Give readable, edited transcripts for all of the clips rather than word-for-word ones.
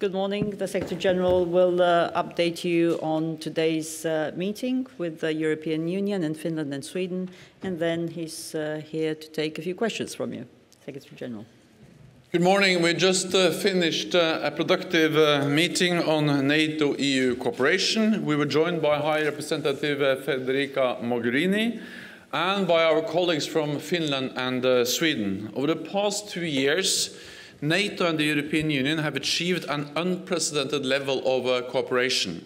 good morning. The Secretary General will update you on today's meeting with the European Union and Finland and Sweden, and then he's here to take a few questions from you. Secretary General. Good morning. We just finished a productive meeting on NATO-EU cooperation. We were joined by High Representative Federica Mogherini and by our colleagues from Finland and Sweden. Over the past 2 years, NATO and the European Union have achieved an unprecedented level of cooperation.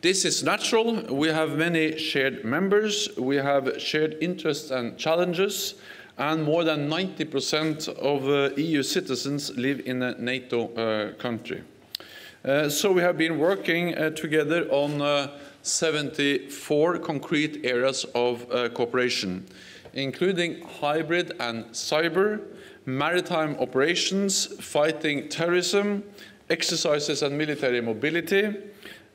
This is natural. We have many shared members, we have shared interests and challenges, and more than 90% of EU citizens live in a NATO country. So we have been working together on 74 concrete areas of cooperation, including hybrid and cyber, maritime operations, fighting terrorism, exercises and military mobility,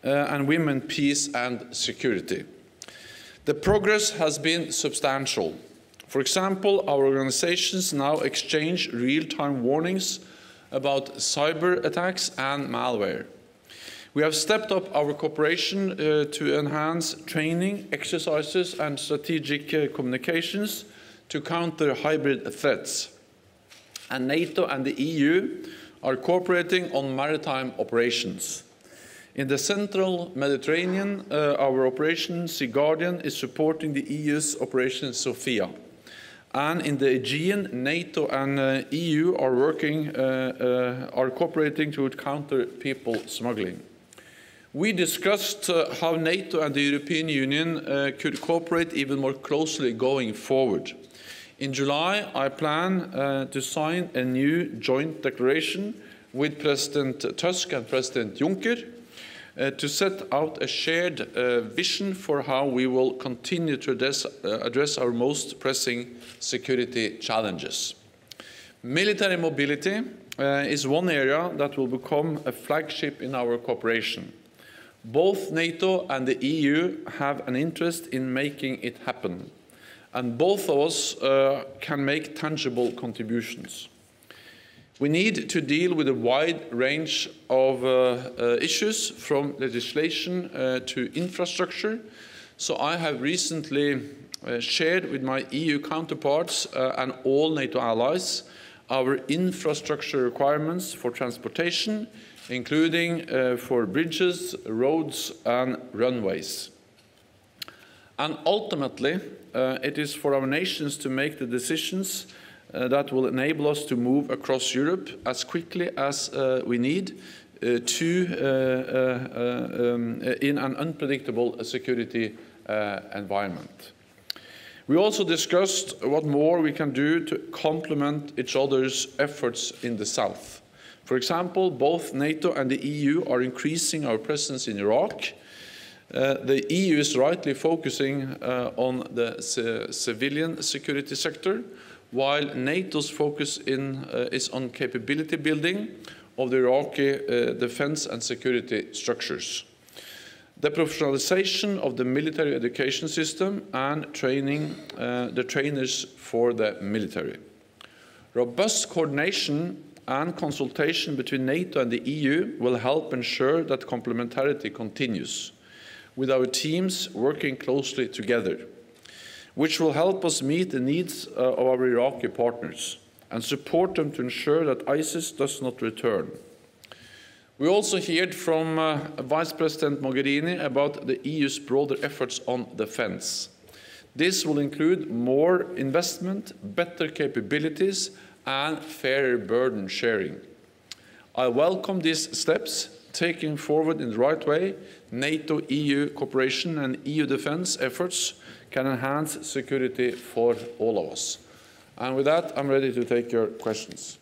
and women, peace and security. The progress has been substantial. For example, our organizations now exchange real-time warnings about cyber attacks and malware. We have stepped up our cooperation to enhance training, exercises and strategic communications to counter hybrid threats. And NATO and the EU are cooperating on maritime operations. In the central Mediterranean, our Operation Sea Guardian is supporting the EU's Operation Sophia. And in the Aegean, NATO and EU are cooperating to counter people smuggling. We discussed how NATO and the European Union could cooperate even more closely going forward. In July, I plan to sign a new joint declaration with President Tusk and President Juncker to set out a shared vision for how we will continue to address our most pressing security challenges. Military mobility is one area that will become a flagship in our cooperation. Both NATO and the EU have an interest in making it happen, and both of us can make tangible contributions. We need to deal with a wide range of issues, from legislation to infrastructure. So I have recently shared with my EU counterparts and all NATO allies our infrastructure requirements for transportation, including for bridges, roads and runways. And ultimately, it is for our nations to make the decisions that will enable us to move across Europe as quickly as we need in an unpredictable security environment. We also discussed what more we can do to complement each other's efforts in the south. For example, both NATO and the EU are increasing our presence in Iraq. The EU is rightly focusing on the civilian security sector, while NATO's focus is on capability building of the Iraqi defense and security structures, the professionalization of the military education system and training the trainers for the military. Robust coordination and consultation between NATO and the EU will help ensure that complementarity continues, with our teams working closely together, which will help us meet the needs of our Iraqi partners and support them to ensure that ISIS does not return. We also heard from Vice President Mogherini about the EU's broader efforts on defense. This will include more investment, better capabilities, and fairer burden sharing. I welcome these steps, taken forward in the right way. NATO-EU cooperation and EU defense efforts can enhance security for all of us. And with that, I'm ready to take your questions.